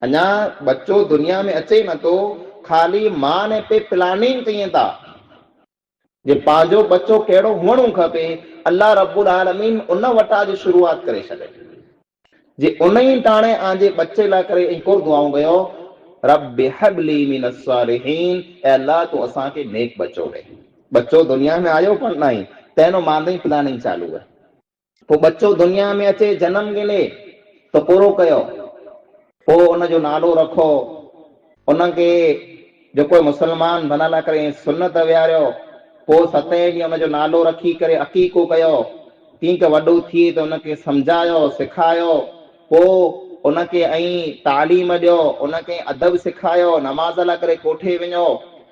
अञा बच्चो दुनिया में अचे नथो, खाली मां ने पे प्लानिंग कयूं था जे पंहिंजो बच्चो कहिड़ो हुअणो खपे। अल्लाह रब्बुल आलमीन उन वटां जी शुरूआत करे छॾे जे उन ई टाणे आंजे बच्चे लाइ करे हिकु दुआऊं कयो, रब्बि हबली मिनस सालिहीन, ऐ अल्लाह तूं असांखे नेक बच्चो ॾे। बच्चो दुनिया में आयो पर न आई, तंहिंजो मांदे प्लानिंग चालू है। पोइ बच्चो दुनिया में अचे, जनम गिने तो पूरो कयो, पोइ उनजो नालो रखो, उनखे जेको मुसलमान बनण करे सुन्नत विहारियो, पोइ 7 ॾींहं उनजो नालो रखी करे अक़ीक़ो कयो, तीक वॾो थिए त उनखे सम्झायो सिखायो, पोइ उनखे ऐं तालीम ॾियो, उनखे अदब सिखायो, नमाज़ लाइ करे कोठे वञो,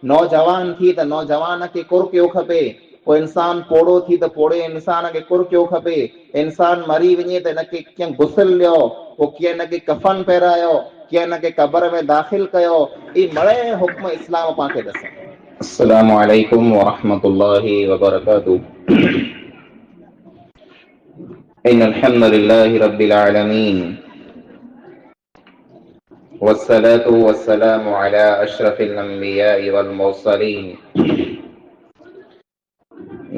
नौजवान थी त नौजवान खे कुर कयो खपे, पोइ इंसान पोड़ो थी त पोड़े इंसान खे कुर कयो खपे, इंसान मरी वञे त हिनखे कीअं गुसल ॾियो, पोइ कीअं हिनखे कफन पहिरायो, कीअं हिनखे क़बर में दाख़िल कयो, ई मड़े हुक्म इस्लाम पांखे ॾसनि। अस्सलामु अलैकुम वरहमतुल्लाहि वबरकातुहू। इन्नल हम्दुलिल्लाहि रब्बिल आलमीन वस्सलातु वस्सलामु अला अशरफिल अंबियाइ वल मुरसलीन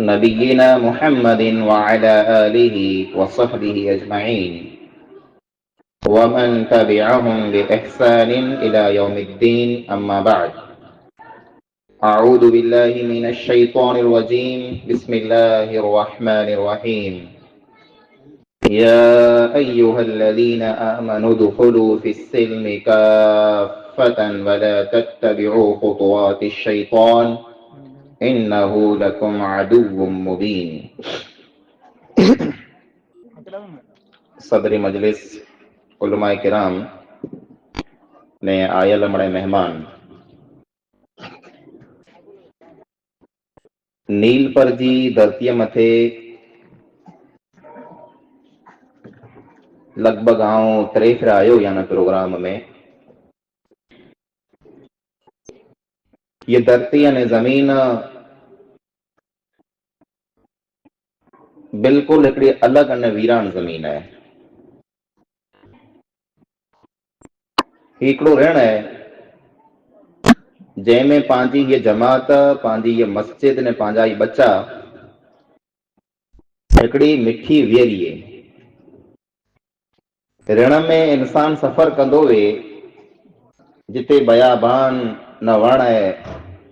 नबिय्यिना मुहम्मदिन व अला आलिहि व सहबिहि अजमईन व मन तबिअहुम बि इहसानिन इला यौमिद्दीन, अम्मा बअद। अऊज़ु बिल्लाहि मिनश शैतानिर रजीम, बिस्मिल्लाहिर रहमानिर रहीम। या अय्युहल्लज़ीना आमनू दुखुलू फिस्सिल्मि काफ़्फ़तन वला तत्तबिउ खुतुवातिश शैतान इन्नहु लकुम अदुव्वुम मुबीन। सदर मजलिस, उलमाए किराम ने आयल मड़े मेहमान, नील पर जी धरतीअ मथे लगभग आऊं 3 फिरा आयो या न प्रोग्राम में। ये धरती यानी ज़मीन बिल्कुल हिकिड़ी अलग अने वीरान ज़मीन है। हिकिड़ो ऋण है जंहिंमें पंहिंजी ये जमात, पंहिंजी ये मस्जिद ने पंहिंजा ही बच्चा हिकिड़ी मिठी वियरी है। ऋण में इंसान सफ़र कंदो वे जिते बयाबान, न वण है,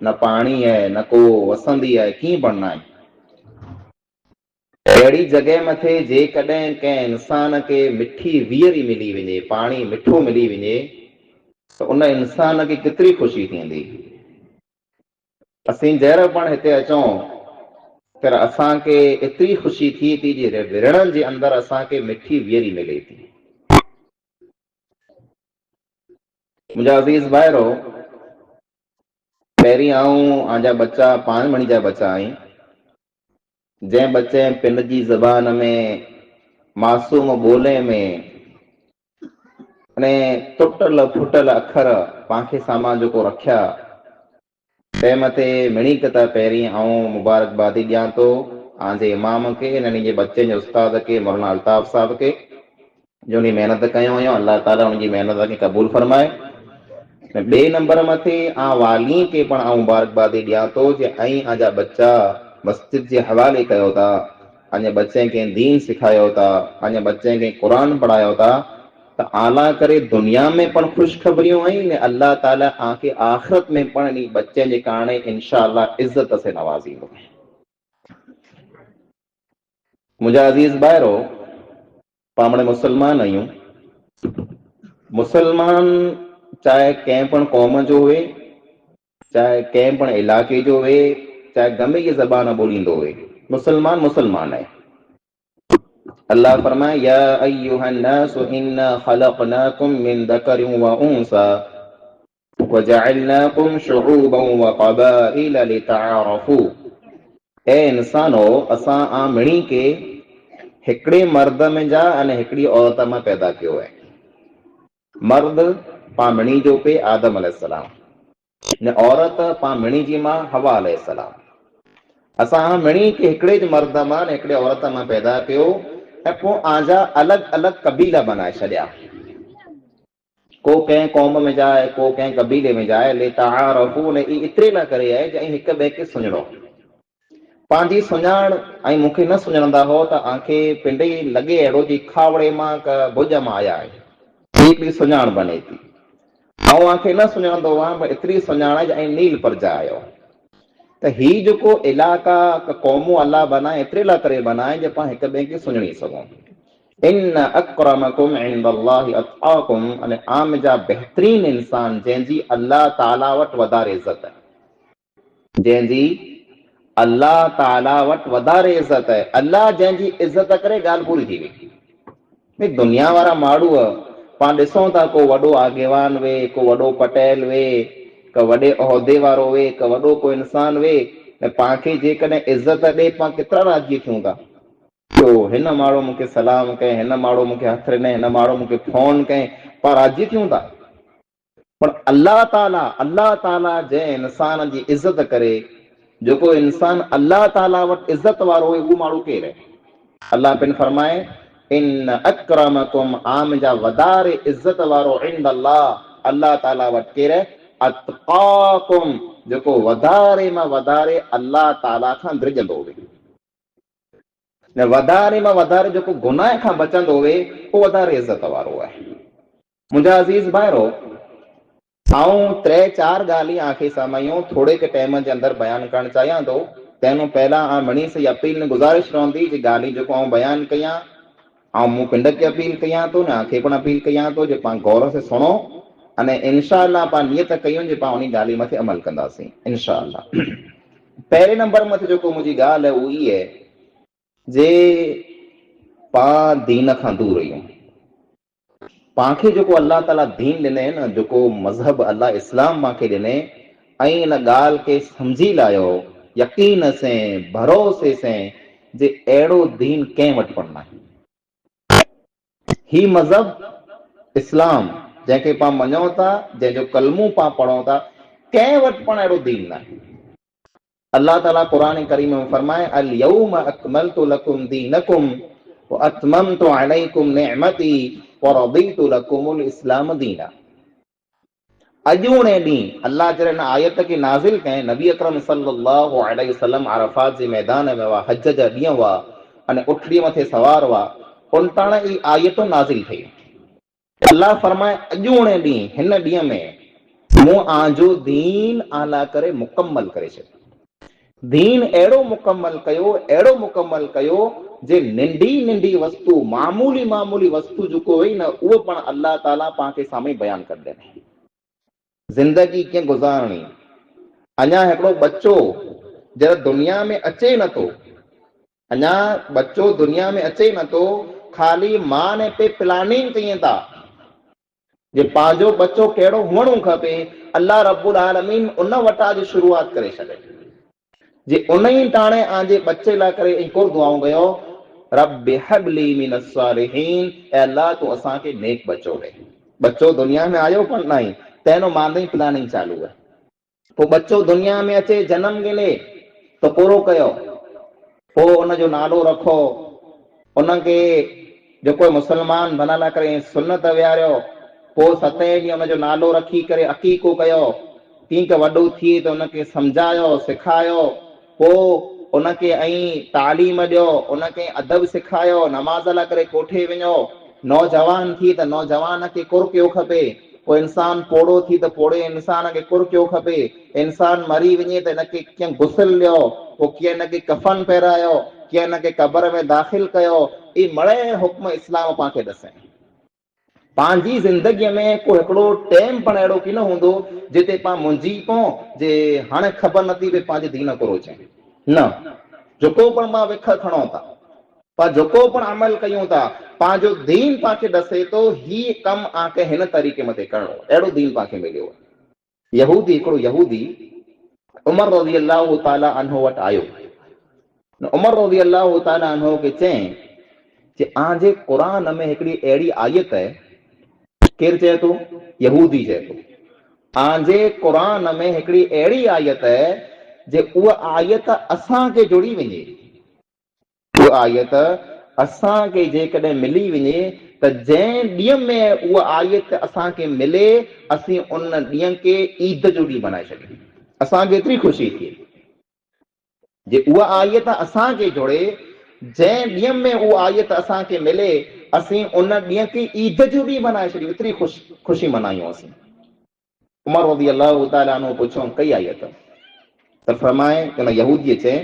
न पानी है, न को वसंदी है, कीअं बनना है। अहिड़ी जॻह मथे जेकॾहिं कंहिं इंसान खे मिठी वियरी मिली वञे, पाणी मिठो मिली वञे, त उन इंसान खे केतिरी ख़ुशी थींदी। असीं जहिड़ा पाण हिते अचूं पर असांखे एतिरी ख़ुशी थिए थी जे ऋणनि जे अंदरि असांखे मिठी वियरी मिले थी। मुंहिंजा अज़ीज़ भाइरो, पहिरीं आऊं आंजा बच्चा 5 महीने जा बच्चा आहिनि, जंहिं बच्चे पिंड जी ज़बान में, मासूम ॿोले में अने टुटल फुटल अखर पांखे सामां जेको रखिया, तंहिं मथे मिणीक त पहिरीं आऊं मुबारकबादी ॾियां थो आंजे इमाम खे, इन्हनि जे बच्चे जे उस्ताद खे, मौलाना अल्ताफ़ साहब खे, जो उन महिनत कयो हुयो, अल्लाह ताला उनजी महिनत खे क़बूल फरमाए। ॿिए नंबर मथे वाली खे पण मुबारकबादी ॾियां थो जे ऐं आंजा बच्चा मस्जिद जे हवाले कयो था, अञा बच्चे खे दीन सिखायो था, अञा बच्चे खे क़ुरान पढ़ायो था, त आला करे दुनिया में पण ख़ुशख़बरियूं आहिनि, अल्लाह ताला आंखे आख़िरत में पण इन बच्चे जे कारणे इंशाअल्लाह इज़्ज़त से नवाज़ींदो। मुंहिंजा अज़ीज़ भाइरो, पाण मुसलमान आहियूं। मुसलमान चाहे कंहिं पण क़ौम जो हुए, चाहे कंहिं पण इलाइक़े जो हुए, चाहे गमे जी ज़बान ॿोलींदो हुए, मुसलमान मुसलमान है। अल्लाह फरमाए, या अय्युहन नासु इन्ना खलक़नाकुम मिन ज़करिन व उन्सा व जअलनाकुम शुऊबन व क़बाइल लितआरफू। ए इंसानो, असां आ मिणी के हिकिड़े मर्द में जा अने हिकिड़ी औरत में पैदा कयो है। मर्द पां मिणी जो पे आदम अलैहिस्सलाम, ने औरत पां मिणी जी मां हवा अलैहिस्सलाम। असां मिणी के हिकिड़े मर्द मां ने हिकिड़े औरत मां पैदा कयो ऐं पोइ आजा अलॻि अलॻि कबीला बनाए छॾिया। को कंहिं क़ौम में जाए, को कंहिं कबीले में जाए, ले तआरफू ने एतिरे लाइ करे आहे जो हिक ॿिए खे सुञणो। पंहिंजी सुञाण ऐं मूंखे न सुञाणंदा हो त आंखे पिंड ई लॻे अहिड़ो जी खावड़े मां क भुज मां आया आहिनि, हिकिड़ी सुञाण बने थी। ऐं आंखे न सुञाणंदो हुआ पर एतिरी सुञाण ऐं नील परजा आयो त ही जेको इलाइक़ा क़ौमूं अलाह बनाए एतिरे लाइ करे बनाए जो पाण हिक ॿिए खे सुञणी सघूं। इन अक्रमकुम इंदल्लाहि अत्क़ाकुम, अने आम जा बहितरीन इंसान जंहिंजी अल्लाह ताला वटि वधारे इज़त आहे, जंहिंजी अल्लाह ताला वटि वधारे इज़त आहे। अल्लाह जंहिंजी इज़त करे ॻाल्हि पूरी थी वई। दुनिया वारा माण्हू पाण ॾिसूं था, को वॾो आगेवान वे, को वॾो पटेल वे, को वॾे उहिदे वारो वे, को वॾो को इंसान वे, ऐं पाण खे जेकॾहिं इज़त ॾे पाण केतिरा राज़ी थियूं था। हिन माण्हू मूंखे सलाम कयईं, हिन माण्हू मूंखे हथ ॾिनई, हिन माण्हू मूंखे फोन कयईं, पाण राज़ी थियूं था। पर अल्लाह ताला जंहिं इंसान जी इज़त करे, जेको इंसान अल्लाह ताला वटि इज़त वारो आहे, उहो माण्हू केरु आहे? अल्लाह पिन फरमाए, इन अक्रमकुम, आम जा वधारे इज़त वारो इंदल्लाह, अल्लाह ताला वटि केरु आहे? अत्क़ाकुम, जेको वधारे मां वधारे अल्लाह ताला खां डिॼंदो हुजे, वधारे मां वधारे जेको गुनाह खां बचंदो हुए, उहो वधारे इज़त वारो आहे। मुंहिंजा अज़ीज़ भाइरो, आऊं 3-4 ॻाल्हियूं आख़िर साम्हूं थोरे के टाइम जे अंदरि बयानु करणु चाहियां थो। तंहिं पहिरियां मणी से अपील ने गुज़ारिश रहंदी जी ॻाल्हियूं जेको आऊं बयानु कयां, ऐं मूं पिंड खे अपील कयां थो न आंखे पिणु अपील कयां थो जो पाण गौर से सुणो, अने इनशा अल्लाह पाण नियत कयूं जे पाण उन ॻाल्हि मथे अमल कंदासीं इनशा अल्लाह। पहिरें नंबर मथे जेको मुंहिंजी ॻाल्हि आहे उहा ई आहे जे पाण दीन खां दूर आहियूं। पाण खे जेको अल्लाह ताला दीन ॾिने न, जेको मज़हब अल्लाह इस्लाम पाण खे ॾिने, ऐं इन ॻाल्हि खे सम्झी लाहियो यकीन से, भरोसे से, जे अहिड़ो दीन कंहिं वटि पण न आहे। ही मज़हब इस्लाम जंहिंखे पाण मञूं था, जंहिंजो कलमो पाण पढ़ूं था, कंहिं वटि पण अहिड़ो दीन न आहे। अल्लाह ताला क़ुरान करीम में फरमाए, अल यौम अकमलतु लकुम दीनकुम व अतममतु अलैकुम निअमती व रदीतु लकुमुल इस्लाम दीना। अॼोणे ॾींहुं अल्लाह जॾहिं आयत खे नाज़िल कयईं, नबी अकरम सल्लल्लाहु अलैहि वसल्लम अरफात जे मैदान में हुआ, हज जा ॾींहं हुआ, अने उठड़ीअ मथे सवार हुआ, उन ताण ई आयत नाज़िल थी। अल्लाह फरमाए, अॼोणे ॾींहुं, हिन ॾींहं में मूं आजो दीन आला करे मुकम्मल करे छॾियो। दीन अहिड़ो मुकम्मल कयो जे नंढी वस्तु, मामूली वस्तु जेको हुई न, उहो पण अल्लाह ताला पाण खे साम्हूं बयानु करे ॾिनई। ज़िंदगी कीअं गुज़ारणी। अञा हिकिड़ो बच्चो जॾहिं दुनिया में अचे नथो, ख़ाली मां ने पे प्लानिंग कयूं था जे पंहिंजो बच्चो कहिड़ो हुअणो खपे। अल्लाह रब्बुल आलमीन उन वटां जी शुरूआत करे छॾे जे उन ई टाणे आंजे बच्चे लाइ करे हिकिड़ो दुआऊं कयो, रब्बि हबली मिनस सालिहीन, ऐं अल्लाह तूं असांखे नेक बच्चो ॾे। बच्चो दुनिया में आयो पण न आहे, तंहिं मां प्लानिंग चालू आहे। पोइ बच्चो दुनिया में अचे, जनम गिने त पूरो कयो, पोइ उनजो नालो रखो, उनखे जेको मुस्लमान बनण करे सुन्नत विहारियो, पोइ 7 ॾींहं उनजो नालो रखी करे अक़ीक़ो कयो, तीअं वॾो थिए त उनखे सम्झायो, सिखायो, पोइ उनखे ऐं तालीम ॾियो, उनखे अदब सिखायो, नमाज़ लाइ करे कोठे वञो, नौजवान थी त नौजवान खे कुर कयो खपे, पोइ इंसान पोड़ो थी त पोड़े इंसान खे कुर कयो खपे, इंसान मरी वञे त हिनखे कीअं गुसल ॾियो, पोइ कीअं हिनखे कफन पहिरायो, कीअं हिनखे क़बर में दाख़िल कयो, ई मड़े हुक्म इस्लाम पाण खे ॾसे। पंहिंजी ज़िंदगीअ में को हिकिड़ो टाइम पण अहिड़ो की न हूंदो जिते पाण मुंझी पऊं जे हाणे ख़बर नथी पए पंहिंजे दीन को रोचे न। जेको पण मां विख खणूं था, पर जेको पण अमल कयूं था, पंहिंजो दीन पाण खे ॾसे थो ही कमु आके हिन तरीक़े मथे करिणो, अहिड़ो दीन पाण खे मिलियो। हिकिड़ो यहूदी उमर रज़ी अल्लाह ताला अन्हु वटि आयो। उमर रज़ी अल्लाह ताला अन्हु खे चयईं जे आंजे क़ुरान में हिकिड़ी अहिड़ी आयत आहे, केरु चए थो? यहूदी चए थो, आंजे क़ुरान में हिकिड़ी अहिड़ी आयत आहे जे उहा आयत असांखे जुड़ी वञे, उहा आयत असांखे जेकॾहिं मिली वञे त जंहिं ॾींहं में उहा आयत असांखे मिले असीं उन ॾींहं खे ईद जो ॾींहुं बनाए छॾियूं, असांखे एतिरी ख़ुशी थिए जे उहा आयत असांखे जोड़े, जंहिं ॾींहं में उहा आयत असांखे मिले असीं उन ॾींहं खे ईद जो ॾींहुं बनाए छॾियूं, एतिरी ख़ुशी मनायूं असीं। उमर रज़ियल्लाहु तआला अन्हु पुछऊं कई आयत, त फरमाए उन यहूदीअ चए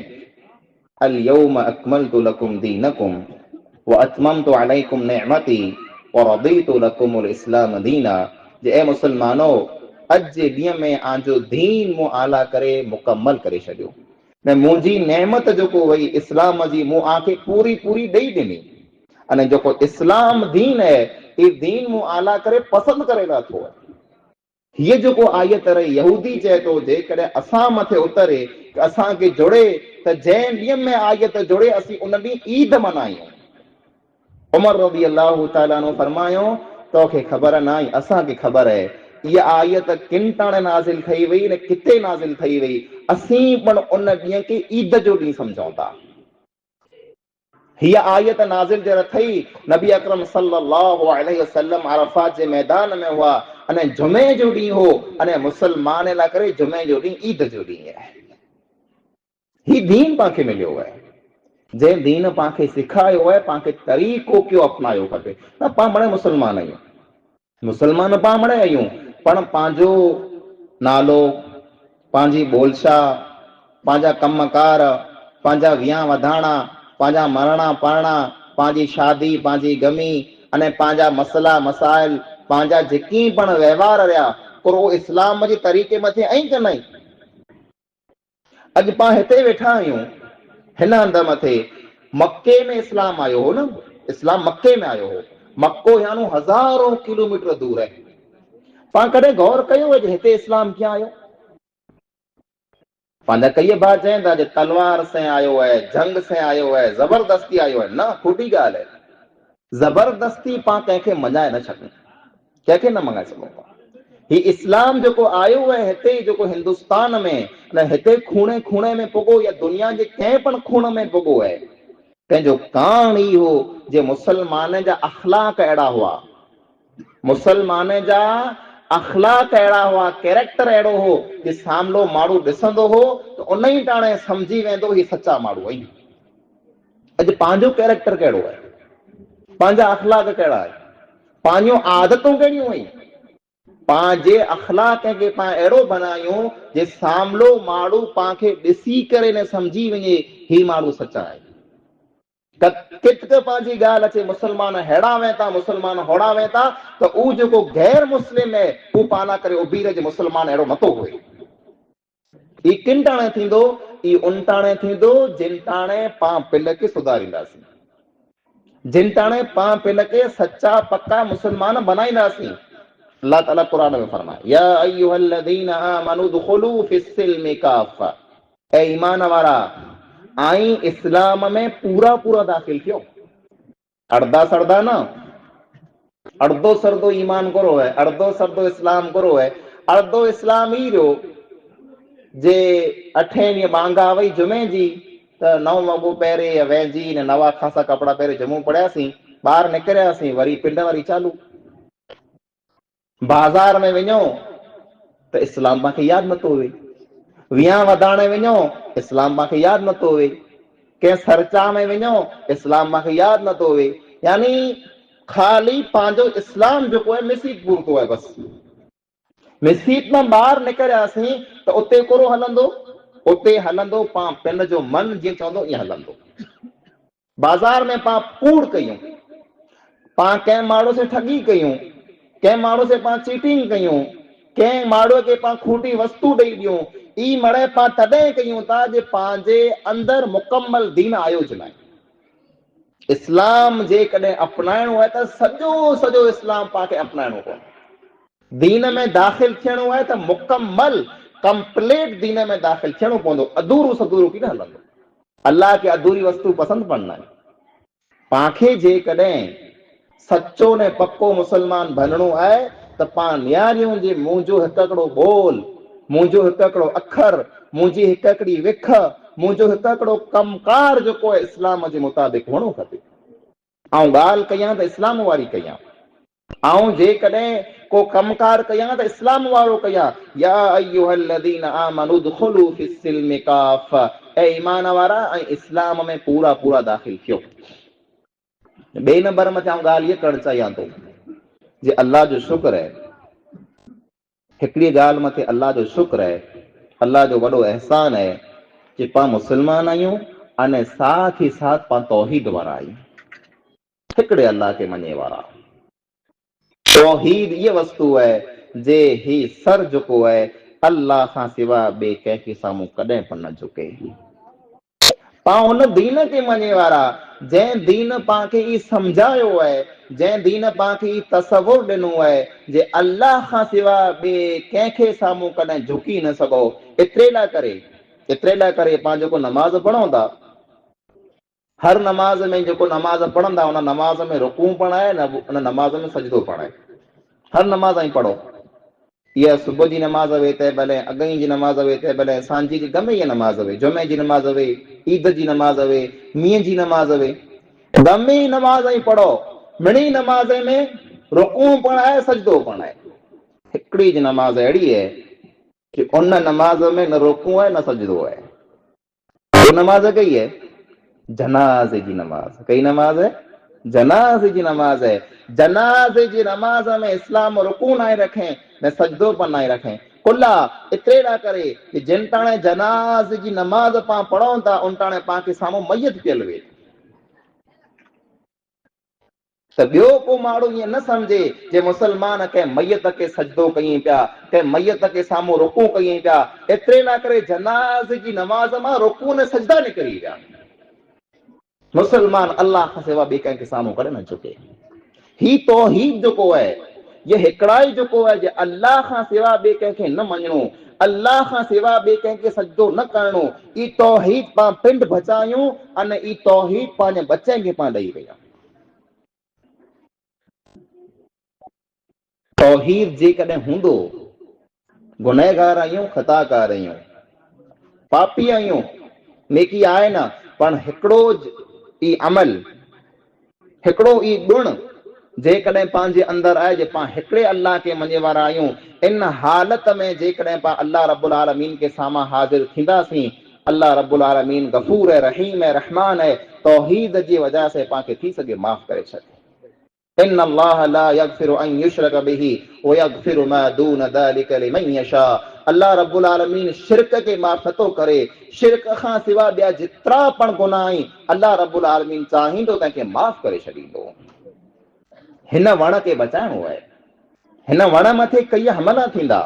अल यौम अकमलतु लकुम दीनकुम व अतममतु अलैकुम निअमती व रदीतु लकुमुल इस्लाम दीना। जे ए मुसलमानो, अॼु जे ॾींहं में आंजो दीन मूं आला करे मुकमल करे छॾियो, न मुंहिंजी नेमत जेको वई इस्लाम जी मूं आंखे पूरी पूरी ॾेई ॾिनी, अने जेको इस्लाम दीन आहे ई दीन मूं आला करे पसंदि करे लाथो आहे। हीअ जेको आयत रही यहूदी चए थो जेकॾहिं असां मथे उतरे असांखे जुड़े त जंहिं ॾींहं में आयत जुड़े असीं उन ॾींहुं ईद मनायूं। उमर रज़ियल्लाहु तआला अन्हु फरमायो तोखे ख़बर न आहे, असांखे ख़बर आहे इहा आयत किन ताणे नाज़िल थी वई ने किथे नाज़िल थी वई, असीं पण उन ॾींहं खे ईद जो ॾींहुं सम्झूं था। हीअ आयत नाज़िल जॾहिं थी नबी अकरम सल्लल्लाहु अलैहि वसल्लम अरफात जे मैदान में हुआ, अने जुमे जो ॾींहुं हो, अने मुसलमान लाइ करे जुमे जो ॾींहुं ईद जो ॾींहुं आहे। ही दीन पांखे मिलियो आहे, जंहिं दीन पांखे सेखारियो आहे पांखे तरीक़ो कयो अपनायो खपे। न पाण बड़े मुसलमान आहियूं, मुसलमान पाण बड़े आहियूं, पण पंहिंजो नालो, पंहिंजी ॿोलशा, पंहिंजा कमकार, पंहिंजा विया वधाणा, पंहिंजा मरणा परणा, पंहिंजी शादी, पंहिंजी गमी, अने पंहिंजा मसला मसाइल, पंहिंजा जेकी पण वहिंवार रहिया पर उहो इस्लाम जे तरीक़े मथे ऐं कंदा आहियूं। अॼु पाण हिते वेठा आहियूं, हिन हंध मथे मके में इस्लाम आयो हो न, इस्लाम मके में आयो हो, मक्को यानो हज़ारों किलोमीटर दूर है। पाण कॾहिं गौर कयो आहे हिते इस्लाम कीअं आयो? पंहिंजा कई भाउ चवनि था जे तलवार से आयो है, जंग से आयो है, ज़बरदस्ती आयो है। न, खोटी ॻाल्हि है। ज़बरदस्ती पाण कंहिंखे मञाए न सघूं, कंहिंखे न मञाए सघूं। ही इस्लाम जेको आयो आहे हिते जेको हिंदुस्तान में न हिते खूणे खूणे में पुॻो या दुनिया जे कंहिं पण खूण में पुॻो आहे, तंहिंजो कारण ई हो जे मुसलमान जा अख़लाक अहिड़ा हुआ, मुसलमान जा अख़लाक अहिड़ा हुआ, कैरेक्टर अहिड़ो हो जे सामनो माण्हू ॾिसंदो हो त उन ई टाणे सम्झी वेंदो ही सचा माण्हू आहिनि। अॼु पंहिंजो कैरेक्टर कहिड़ो आहे, पंहिंजा अख़लाक कहिड़ा आहे, पंहिंजूं आदतूं कहिड़ियूं आहिनि, पंहिंजे अख़लाक खे पाण अहिड़ो बनायूं जे सामनो माण्हू पाणखे ॾिसी करे न सम्झी वञे ही माण्हू सचा आहे। कित पंहिंजी ॻाल्हि अचे मुसलमान हेड़ा वेंदा मुसलमान होड़ा वेंदा त उहो जेको गैर मुस्लिम आहे उहो पाना करे उभी रहे मुसलमान अहिड़ो नथो हुए। ही किन टाणे थींदो, ही उन टाणे थींदो जिन टाणे पाण पिल खे सुधारींदासीं, जिन टाणे पाण पिल खे सचा पक्का मुसलमान बनाईंदासीं। अल्लाह ताला कुरान में फरमाए या अय्युहल्लज़ीना आमनू दुखुलू फिस्सिल्मि काफ़ा, ए ईमान वारा आई इस्लाम में पूरा पूरा दाखिल थियो, अर्धा सरदा न, अर्धो सरदो ईमान करो है, अर्धो सरदो इस्लाम करो है। अर्धो इस्लाम ई रहो जे 8 ॾींहं बांगा वई जुमे जी त 9 वॻो पहिरे वेझी न नवा ख़ासा कपिड़ा पहिरे जुमो पढ़ियासीं, ॿाहिरि निकिरियासीं वरी पिंड वारी चालू, बाज़ार में वञो त इस्लाम पांखे यादि नथो हुए, विया वधाणे वञो इस्लाम पांखे यादि नथो हुए, कंहिं सरचा में वञो इस्लाम पांखे यादि नथो हुए। यानी ख़ाली पंहिंजो इस्लाम जेको आहे मिसीत पूरतो आहे। बसि मिसीत मां ॿाहिरि निकिरियासीं त उते कोरो हलंदो, उते हलंदो पाण पिंड जो मन जीअं चवंदो ईअं हलंदो। बाज़ार में पाण कूड़ कयूं, पाण कंहिं माण्हू से ठगी कयूं, कंहिं माण्हू से पाण चीटिंग कयूं, कंहिं माण्हूअ खे पाण खोटी वस्तु ॾेई ॾियूं, ई मड़े पाण तॾहिं कयूं था जे पंहिंजे अंदरि मुकमल दीन आयो ज न आहे। इस्लाम जे कॾहिं अपनाइणो आहे त सॼो सॼो इस्लाम पाणखे अपनाइणो पवंदो। दीन में दाख़िल थियणो आहे त मुकमल कंप्लीट दीन में दाख़िल थियणो पवंदो, अधूरो सधूरो की न हलंदो। अल्लाह खे अधूरी वस्तु पसंदि पण न आहे। पाणखे जे कॾहिं सचो ने पक्को मुसलमान बणणो आहे त पाण नियारियूं जे मुंहिंजो हिकु हिकिड़ो ॿोल, मुंहिंजो हिकु हिकिड़ो अखर, मुंहिंजी हिकु हिकिड़ी विख, मुंहिंजो हिकु हिकिड़ो कमकार जेको आहे इस्लाम जे मुताबिक़ हुअणो खपे। ऐं ॻाल्हि कयां त इस्लाम वारी कयां, ऐं जेकॾहिं को कमकार कयां त इस्लाम वारो कयां। या अय्युहल्लज़ीना आमनू दुखुलू फिस्सिल्मि काफ़ा, ऐं ईमान वारा ऐं इस्लाम में पूरा पूरा दाख़िल थियो। ॿिए नंबर में आउं ॻाल्हि इहा करणु चाहियां थो जे अल्लाह जो शुक्र आहे, हिकिड़ी ॻाल्हि मथे अल्लाह जो शुक्र आहे, अल्लाह जो वॾो अहसान आहे कि पाण मुस्लमान आहियूं अने साथ ई साथ पाण तौहीद वारा आहियूं, हिकिड़े अल्लाह खे मञे वारा। तौहीद इहा वस्तु आहे जे ही सर झुको आहे अल्लाह खां सिवा ॿिए कंहिंखे साम्हूं कॾहिं बि न झुके। पाण हुन दीन खे मञे वारा जंहिं दीन पाण खे ई सम्झायो आहे, जंहिं दीन पाण खे ई तसवुर ॾिनो आहे जे अल्लाह खां सिवा ॿिए कंहिंखे साम्हूं कॾहिं झुकी न सघो। एतिरे लाइ करे पाण जेको नमाज़ पढ़ूं था, हर नमाज़ में जेको नमाज़ पढ़ंदा हुन नमाज़ में रुकू पण आहे न, उन नमाज़ में सजदो पण आहे। हर नमाज़ ई पढ़ो, इहा सुबुह जी नमाज़ हुए तंहिं भले, अगही जी नमाज़ हुए तंहिं भले, सांझी जी गमे इहा नमाज़ हुए, जुमे जी नमाज़ हुए, ईद जी नमाज़ हुए, मींहं जी नमाज़ हुए, गमे ई नमाज़ ई पढ़ो, मिणी नमाज़ में रुकू पण आहे सजदो पण आहे। हिकिड़ी जी नमाज़ अहिड़ी आहे कि उन नमाज़ में न रुकू आहे न सजदो आहे। वो नमाज़ कई है जनाज़े जी नमाज़। कई नमाज़ है? जनाज़े जी नमाज़ है। जनाज़े जी नमाज़ में इस्लाम रुकू ना रखें न सजदो पर ना रखें। कुल्ला इतरे ना करे कि जिन ताणे जनाज़े जी नमाज़ पां पढ़ूं था उन ताणे पां के साम्हूं मयत पियल हुए त ॿियो को माण्हू ईअं न सम्झे जे मुसलमान कंहिं मयत खे सजदो कयईं पिया, कंहिं मयत के साम्हूं रुकू कयईं पिया। एतिरे ना करे जनाज़े जी नमाज़ मां रुकू न सजदा निकिरी विया। मुसलमान अल्लाह खां सिवा ॿिए कंहिंखे साम्हूं कॾहिं न झुके। ही तौहीद जेको आहे, ये हिकिड़ा ई जेको आहे जे अल्लाह खां सिवा ॿिए कंहिंखे न मञणो, अल्लाह खां सिवा ॿिए कंहिंखे सजदो न करणो, ई तौहीद पाण पिंड बचायूं अने ई तौहीद पंहिंजे बचनि खे पाण ॾेई विया। तौहीद जेकॾहिं हूंदो, गुनहगार आहियूं, ख़ताकार आहियूं, पापी आहियूं, नेकी आहे न, पण हिकिड़ो ई अमल, हिकिड़ो ई गुण जेकॾहिं पंहिंजे अंदरि आहे जे पाण हिकिड़े अल्लाह खे मञे वारा आहियूं, इन हालत में जेकॾहिं पाण अल्लाह रब्बुल आलमीन के साम्हूं हाज़िर थींदासीं, अल्लाह रब्बुल आलमीन गफूर है, रहीम है, रहमान है, तौहीद जी वजह से पाण खे थी सघे माफ़ करे छॾे। इन अल्लाह ला यगफिरु अन युशरक बिही व यगफिरु मा दून ज़ालिका लिमन यशा। अल्लाह रब्बुल आलमीन शिरक के माफ़ नथो करे। शिरक खां सिवा ॿिया जेतिरा पण गुनाह आहिनि अल्लाह रब्बुल आलमीन चाहींदो तंहिंखे माफ़ करे छॾींदो। हिन वण खे बचाइणो आहे। हिन वण मथे कई हमला थींदा,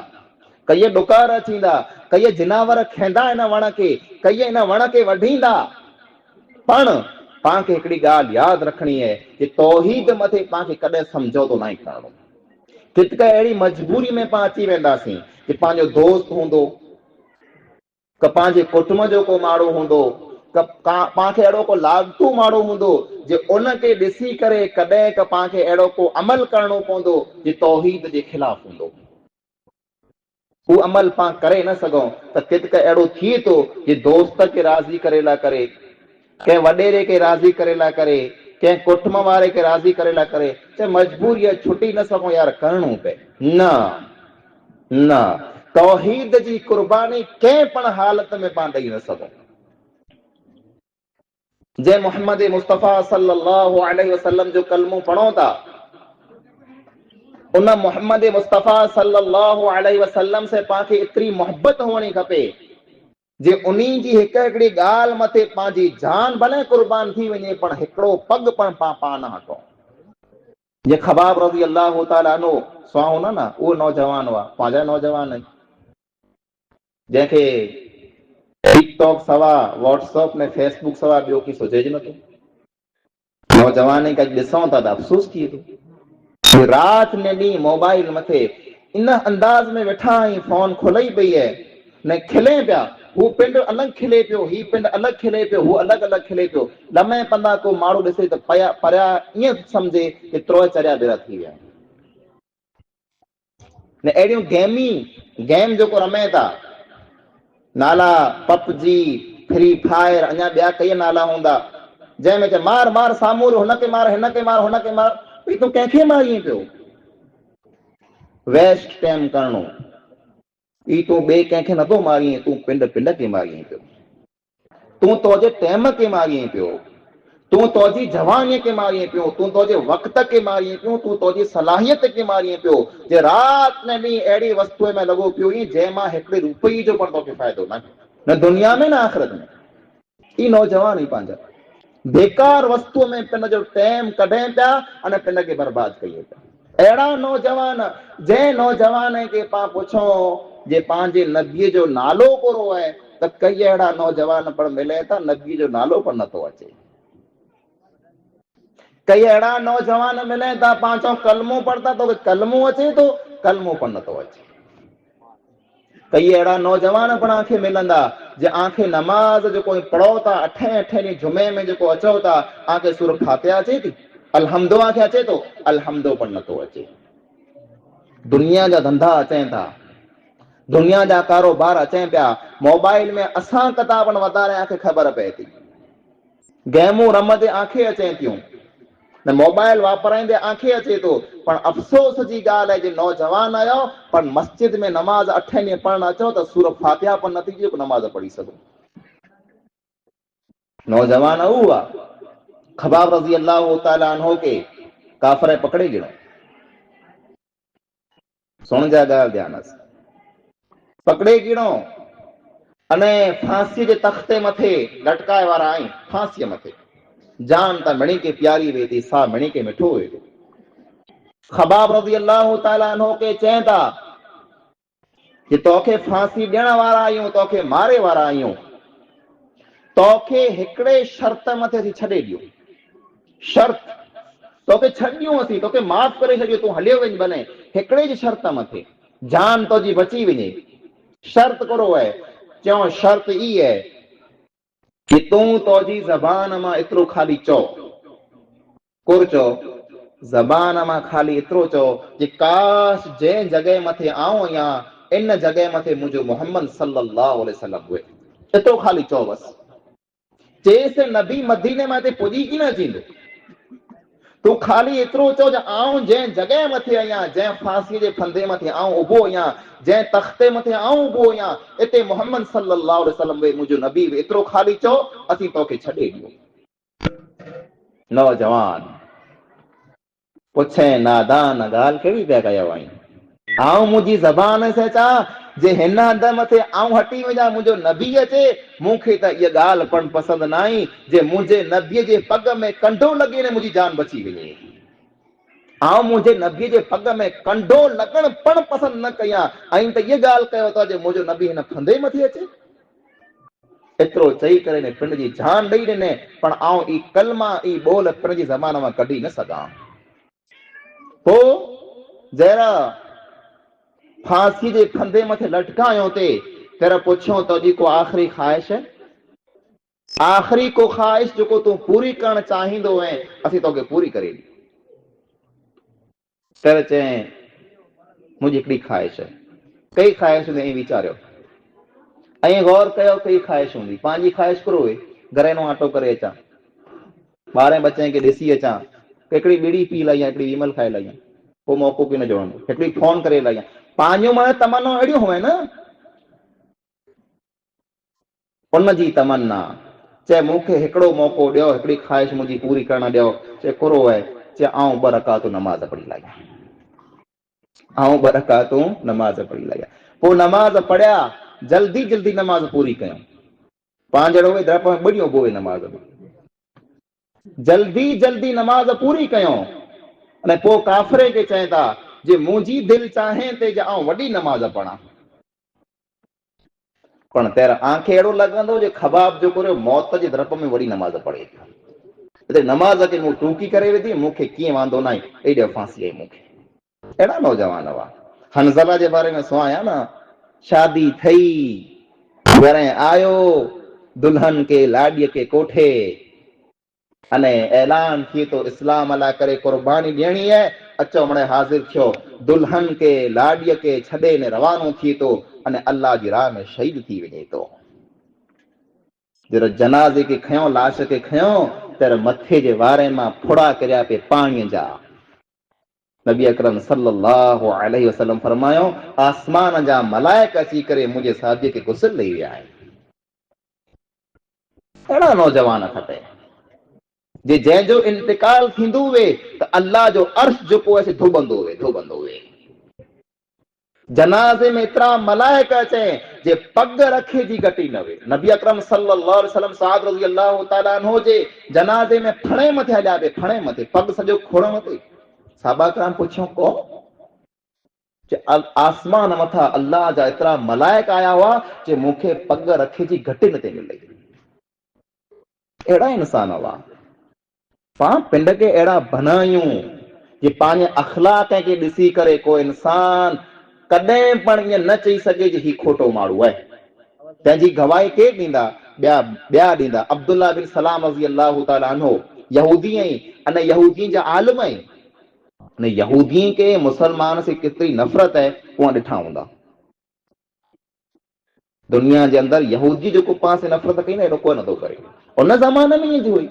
कई ॾुकार थींदा, कई जिनावर खेंदा हिन वण खे, कई हिन वण खे वढींदा, पण पाण खे हिकिड़ी ॻाल्हि यादि रखणी आहे कि तौहीद मथे पाण खे कॾहिं समझौतो न करणो। किथे अहिड़ी मजबूरी में पाण अची वेंदासीं कि पंहिंजो दोस्त हूंदो, क पंहिंजे कुटुंब जो को माण्हू हूंदो, पाण खे अहिड़ो को लागतू माण्हू हूंदो जे उनखे ॾिसी करे कॾहिं क पाण खे अहिड़ो को अमल करणो पवंदो जे तौहीद जे ख़िलाफ़ हूंदो। हू अमल पाण करे न सघूं त किथे अहिड़ो थिए थो कि दोस्त खे राज़ी करे लाइ करे, कंहिं वॾेरे खे राज़ी करे लाइ करे, कंहिं कुटुंब वारे खे राज़ी करे लाइ करे चाहे मजबूरी आहे, छुटी न सघूं यार, करणो पए। न न, तौहीद जी कुर्बानी कंहिं पण हालत में पाण ॾेई न सघूं। जंहिं मोहम्मद मुस्तफ़ा सल्लल्लाहु अलैहि वसल्लम जो कलमो पढ़ूं था, उन मोहम्मद मुस्तफ़ा सल्लल्लाहु अलैहि वसल्लम से पाण खे एतिरी मोहबत हुअणी खपे जे उन्हीं जी हिकु हिकिड़ी ॻाल्हि मथे पंहिंजी जान भले कुर्बान थी वञे पण हिकिड़ो पग पण पाण न हटूं। जे ख़बाब रज़ी अल्लाह ताला अन्हु स्वाहो न उहो नौजवान हुआ, पंहिंजा नौजवान आहिनि, जंहिंखे टिकटॉक सवा, व्हाट्सएप में फेसबुक सवा ॿियो की सोचे नथो। नौजवान खे ॾिसूं था त अफ़सोस थिए थो। राति ने ॾींहुं मोबाइल मथे इन अंदाज़ में वेठा आहियूं, फोन खुलई पई आहे, न खिले पिया, हू पिंड अलॻि खिले पियो, ही पिंड अलॻि खिले पियो, हू अलॻि अलॻि खिले पियो। लमे पंदा को माण्हू ॾिसे त परिया ईअं सम्झे कि त्रो चरिया बेरा थी विया। न अहिड़ियूं गेम जेको रमे था, नाला पबजी, फ्री फायर, अञा ॿिया कई नाला हूंदा, जंहिंमें चए मार मार साम्हूं हुनखे मार हिनखे मार हुनखे मार, भई तूं कंहिंखे मारीं पियो? वेस्ट टाइम करणो, ई तूं ॿिए कंहिंखे नथो मारीं, तूं पिंड खे मारीं पियो, तूं तुंहिंजे टाइम खे मारीं पियो, तूं तुंहिंजी जवानीअ खे मारीं पियो, तूं तुंहिंजे वक़्त खे मारीं पियो, तूं तुंहिंजी सलाहियत खे मारीं पियो, जे राति में ॾींहुं अहिड़ी वस्तुअ में लॻो पियो ई जंहिं मां हिकिड़े रुपये जो पण तोखे फ़ाइदो न दुनिया में न आख़िरत में। ई नौजवान ई पंहिंजा बेकार वस्तुअ में पिन जो टाइम कढनि पिया अने पिन खे बर्बाद कयूं पिया। अहिड़ा नौजवान, जंहिं नौजवान खे पाण पुछो जे पंहिंजे नबीअ जो नालो कहिड़ो आहे, त कई अहिड़ा नौजवान पण मिले था नबीअ जो नालो पण नथो अचे। कई अहिड़ा नौजवान मिले था पाण चऊं कलमो पढ़ता, तोखे कलमो अचे थो, कलमो पण नथो अचे। कई अहिड़ा नौजवान पण आंखे मिलंदा जे आंखे नमाज़ जेको पढ़ो था अठे ॾींहुं जुमे में जेको अचो था, आंखे सूरह फातिहा अचे थी, अलहम्दो आंखे अचे थो, अलहम्दो पण नथो अचे। दुनिया जा धंधा अचनि था, दुनिया जा कारोबार अचनि पिया, मोबाइल में असां किताबन वधारे आंखे ख़बर पए थी, गेमूं रमंदे आंखे अचनि थियूं, न मोबाइल वापराईंदे आंखे अचे थो। पण अफ़सोस जी ॻाल्हि आहे जे नौजवान आहियो पर मस्जिद में नमाज़ 8 ॾींहं पढ़णु अचो त सूरह फातिहा पण नथी जेको नमाज़ पढ़ी सघो। नौजवान उहो आहे। ख़बाब रज़ी अल्लाह ताला अन्हु के काफ़िर पकड़े गिनो, सुण जा ॻाल्हि ध्यान पकड़े गिनो अने फांसी जे तख़्ते मथे लटकाए वारा आहिनि, फांसीअ मथे जान त मणी के प्यारी वेठी, सा मणी के मिठो वेठो। ख़बाब रज़ी अल्लाह ताला अन्हु के चवनि था कि तोखे फांसी ॾियण वारा आहियूं, तोखे मारे वारा आहियूं, तोखे हिकिड़े शर्त मथे थी छॾे ॾियो, शर्त तोखे छॾियूं असीं, तोखे माफ़ करे छॾियो, तूं हलियो वञ बने, हिकिड़े जी शर्त मथे जान तुंहिंजी बची वञे। शर्त कहिड़ो आहे? चऊं शर्त ई आहे कि तूं तुंहिंजी ज़बान मां एतिरो खाली चओ, कुर चओ, ज़बान मां खाली एतिरो चओ कि काश जंहिं जॻह मथे आऊं आहियां इन जॻह मथे मुंहिंजो मोहम्मद सल्लल्लाहु अलैहि वसल्लम हुए, एतिरो खाली चओ बस। चेस नबी मदीने में हिते पुॼी की न थींदो, तूं खाली एतिरो चओ जो आऊं जंहिं जॻह मथे आहियां, जंहिं फांसीअ जे फंदे मथे आऊं उभो आहियां, जंहिं तख़्ते मथे आऊं उभो आहियां, हिते मोहम्मद सल्लल्लाहु अलैहि वसल्लम वे मुंहिंजो नबी, एतिरो खाली चओ असीं तोखे छॾे ॾियो। नौजवान पुछे नादान ॻाल्हि कहिड़ी पिया कयो आहीं? आऊं मुंहिंजी ज़बान से चा जे हिन हंध मथे आऊं हटी वञा, मुंहिंजो नबी अचे, मूंखे त इहा ॻाल्हि पण पसंदि न आई जे मुंहिंजे नबीअ जे पग में कंडो लॻे ने मुंहिंजी जान बची वञे। आऊं मुंहिंजे नबीअ जे पग में कंडो लॻण पण पसंदि न कयां, ऐं त इहा ॻाल्हि कयो था जे मुंहिंजो नबी हिन फंदे मथे अचे। एतिरो चई करे ने पिंड जी जान ॾेई ॾिने, पण आऊं ई कलमा ई ॿोल पिंड जी ज़बान मां कढी न सघां। पोइ जहिड़ा फांसी जे फंदे मथे लटकायो ते तेरा पुछो तुंहिंजी को आख़िरी ख़्वाहिश है? आख़िरी को ख़्वाहिश जेको तूं पूरी करणु चाहींदो आहे असीं तोखे पूरी करे ॾी। तेरे चई मुंहिंजी हिकिड़ी ख़्वाहिश आहे। कई ख़्वाहिश में वीचारियो ऐं गौर कयो, कई ख़्वाहिश हूंदी। पंहिंजी ख़्वाहिश करो घरेनो आटो करे अचां, ॿारहं बच्चनि खे ॾिसी अचां, हिकिड़ी बीड़ी पी लाइयां, हिकिड़ी विमल खाए लाइयां, पोइ मौक़ो बि न जोड़ंदो, हिकिड़ी फोन करे लाइयां। पंहिंजो मां तमन्ना अहिड़ियूं हुए न, उनजी तमन्ना चए मूंखे हिकिड़ो मौक़ो ॾियो, हिकिड़ी ख़्वाहिश मुंहिंजी पूरी करणु ॾियो। चए कुरो आहे, चए आऊं 2 रकातूं नमाज़ पढ़ी लाइयां, आऊं 2 रकातूं नमाज़ पढ़ी लाइयां। पोइ नमाज़ पढ़िया, जल्दी जल्दी नमाज़ पूरी कयूं, पंहिंजो द्रप में ॿुॾियूं पोइ नमाज़ में जल्दी जल्दी नमाज़ पूरी कयूं। अने पोइ काफ़िरे खे चए था जे मुंहिंजी दिलि चाहे ते जे आऊं वॾी नमाज़ पढ़ां, पण तेरा आंखे अहिड़ो लॻंदो जे ख़बाब जो करे मौत जे द्रप में वॾी नमाज़ पढ़े थो। हिते नमाज़ खे मूं टूकी करे विधी, मूंखे कीअं वांदो न आहे, एॾे फांसी आई मूंखे। अहिड़ा नौजवान हुआ। हंज़ला जे बारे में सुञाया न, शादी थई घरे आयो दुल्हन के लाॾीअ के कोठे, अने ऐलान थिए थो इस्लाम अला करे कुर्बानी ॾियणी आहे, अचो मणे हाज़िर थियो, दुल्हन के लाॾीअ के छॾे ने रवानो थिए थो अने अल्लाह जी राह में शहीद थी वञे थो। जॾहिं जनाज़े खे खयों, लाश खे खयों, त मथे जे वारनि मां फुड़ा किरिया पे पाणीअ जा। नबी अकरम सल्लल्लाहु अलैहि वसल्लम फरमायो, आसमान जा मलाइक अची करे मुंहिंजे साहिब खे गुस्ल ॾेई विया आहिनि। अहिड़ा नौजवान खपे जे जंहिंजो इंतकाल थींदो हुए त अल्लाह जो अर्श जेको आहे धोबंदो हुए। जनाज़े में एतिरा मलाइक अचे जे पग रखे जी घटी न हुए। नबी अकरम सल्लल्लाहु अलैहि वसल्लम साहब रज़ी अल्लाह तआला अन्हु जे जनाज़े में फणे मथे हलिया पे, फणे मथे, पग सॼो खोड़ मथे। साहबा कराम पुछियो को आसमान मथा अल्लाह जा एतिरा मलाइक आया हुआ जे मूंखे पग रखे जी घटि न थी मिले। अहिड़ा इंसान हुआ। पाण पिंड खे अहिड़ा बनायूं जे पंहिंजे अखलाक खे ॾिसी करे को इंसान कॾहिं पण ईअं न चई सघे जे ही खोटो माण्हू आहे। तंहिंजी गवाही केरु ॾींदा? ॿिया ॾींदा। अब्दुल्ला बिन सलाम रज़ी अल्लाह तआला अन्हु यहूदी ऐं अने यहूदी जा आलिम ऐं अने यहूदी खे मुसलमान से केतिरी नफ़रत आहे उहा ॾिठा हूंदा। दुनिया जे अंदरि यहूदी जेको पाण से नफ़रत कई न, अहिड़ो कोई नथो करे। उन ज़माने में ईअं हुई।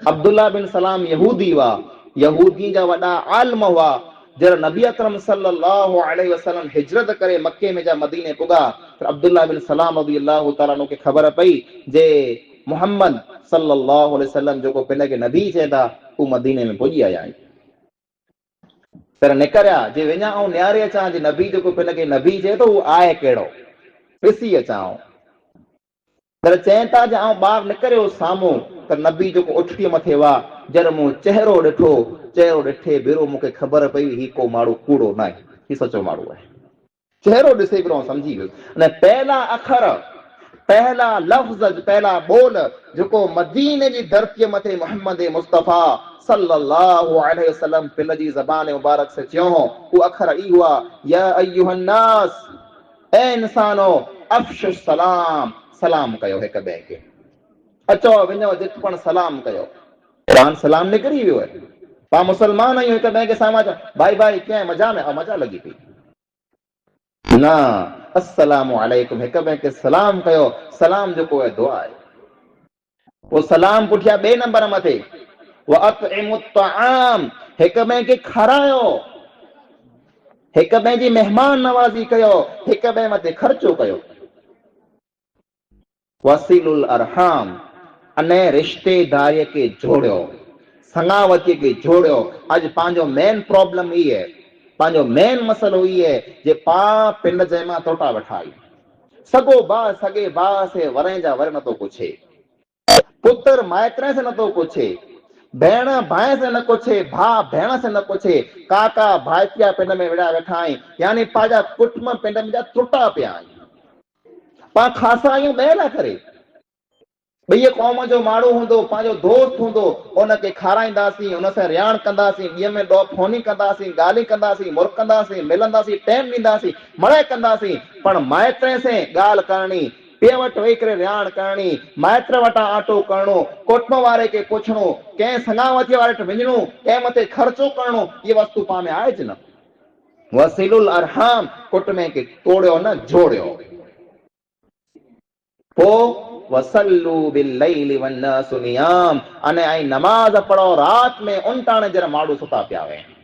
अब्दुल्ला बिन सलाम यहूदी हुआ, यहूदी जा वॾा आलिम हुआ। जॾहिं नबी अकरम सल्लल्लाहु अलैहि वसल्लम हिजरत करे मके में जा मदीने पुॻा त अब्दुल्ला बिन सलाम रज़ी अल्लाह तआला अन्हु खे ख़बर पई जे मुहम्मद सल्लल्लाहु अलैहि वसल्लम जेको पिन खे नबी चवंदा हू मदीने में पुॼी आया आहिनि। पर निकिरिया जे वञा ऐं नियारे अचां जे नबी जेको पिन खे नबी चए थो उहो आहे कहिड़ो, ॾिसी अचां। पर चइनि था जे ॿार निकिरियो साम्हूं त नबी जेको उठड़ीअ मथे हुआ, जॾहिं मूं चहिरो ॾिठो, चहिरो ॾिठे भेरो मूंखे ख़बर पई ही को माण्हू कूड़ो न आहे, ही सचो माण्हू आहे। चहिरो ॾिसे पियो सम्झी वियुसि। अने पहिला अखर, पहिला लफ़्ज़, पहिला ॿोल जेको मदीने जी धरतीअ मथे मुहम्मद मुस्तफ़ा सल्लल्लाहु अलैहि वसल्लम पिन जी ज़बान मुबारक से चयो उहो अखर ई हुआ, या अय्युहन्नास, ऐ इंसानो अफ़्शु सलाम, सलाम कयो हिक ॿिए खे। अचो वञो जित पण सलाम कयो। पाण सलाम निकिरी वियो आहे। पाण मुसलमान आहियूं, हिक ॿिए खे साम्हूं भाई भाई कीअं मज़ा में, मज़ा लॻी पई न, अस्सलामु अलैकुम, हिक ॿिए खे सलाम कयो। सलाम जेको आहे दुआ आहे। पोइ सलाम पुठियां ॿिए नंबर मथे वअत्इमु तआम, हिक ॿिए खे खारायो, हिक ॿिए जी महिमान नवाज़ी कयो, हिक ॿिए मथे ख़र्चो कयो। वसीलुल अरहाम, अने रिश्तेदारीअ खे जोड़ियो, संगावतीअ खे जोड़ियो। अॼु पंहिंजो मेन प्रॉब्लम ई आहे, पंहिंजो मेन मसइलो ई आहे जे पाण पिंड जे मां टोटा वेठा आहियूं। सॻो भाउ सॻे भाउ से वरे जा वर नथो पुछे, पुत्र माइट से नथो पुछे, भेण भाउ से न पुछे, भाउ भेण से न पुछे, काका भाइटिया पिंड में विढ़िया वेठा आहिनि। यानी पंहिंजा कुटुंब पिंड में जा टुटा पिया आहिनि। पाण ख़ासा आहियूं ॿिए लाइ करे, ॿई क़ौम जो माण्हू हूंदो, पंहिंजो दोस्त हूंदो, उनखे खाराईंदासीं, उन सां रियाण कंदासीं, ॾींहं में 2 फोनी कंदासीं, ॻाल्हि कंदासीं, मुरकंदासीं, मिलंदासीं, टाइम ॾींदासीं, मड़े कंदासीं। पण माइट से ॻाल्हि करणी, पीउ वटि वेही करे रियाण करणी, माइट वटां आटो करणो, कुटुंब वारे खे पुछणो, कंहिं संगावतीअ वारे वटि वञणो, कंहिं मथे ख़र्चो करणो, इहे वस्तू पाण में आहे न। वसीलुल अरहाम, कुटुंब खे तोड़ियो न, जोड़ियो। पोइ वसल्लू बिल्लैलि वन्नासु नियाम, अने ऐं नमाज़ पढ़ो रात में उनटाणे जरा माण्हू सुता पिया आहिनि,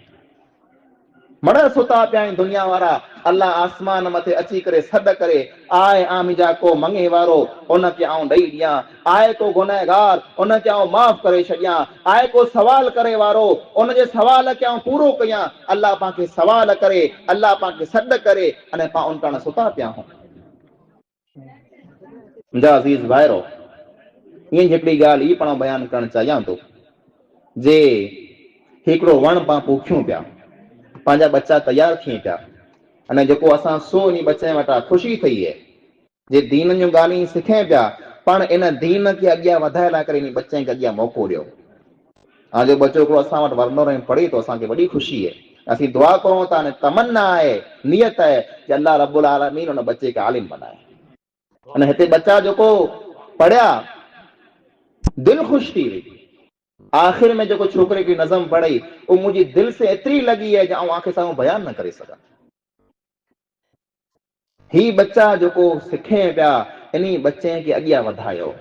मड़ सुता पिया आहिनि दुनिया वारा। अल्लाह आसमान मथे अची करे सॾ करे, आए आमिजा को मंगे वारो, उनखे आऊं ॾेई ॾियां, आए को गुनहगार, उनखे आऊं माफ़ करे छॾियां, आए को सवाल करे वारो, उनजे सवाल खे आऊं पूरो कयां। अल्लाह पाण खे सवाल करे, अल्लाह पाण खे सॾ करे, अने पाण उनटाणे सुता पिया आहियूं। मुंहिंजा अज़ीज़ भाइरो, ईअं हिकिड़ी ॻाल्हि ई पाण बयानु करणु चाहियां थो जे हिकिड़ो वणु पाण पोखियूं पिया, पंहिंजा बच्चा तयारु थियनि पिया, अने जेको असां सो इन बच्चे वटां ख़ुशी थी आहे जे दीन जूं ॻाल्हियूं सिखे पिया, पाण इन दीन खे अॻियां वधाइण लाइ करे इन बच्चे खे अॻियां मौक़ो ॾियो। हाणे जो बच्चो हिकिड़ो असां वटि वरंदो रहे पढ़े थो, असांखे वॾी ख़ुशी आहे। असीं दुआ करूं था, तमन्ना आहे, नियत आहे कि अल्लाह रब्बुल आलमीन उन बच्चे खे आलिम बनाए। अने हिते बच्चा जेको पढ़िया, दिलि ख़ुशि थी वई। आख़िर में जेको छोकिरे खे नज़म पढ़ी, उहो मुंहिंजी दिलि से एतिरी लॻी आहे जो आऊं आंखें सां बयानु न करे सघां। ही बच्चा जेको सिखे पिया, इन्हीं बच्चे के अॻियां वधायो,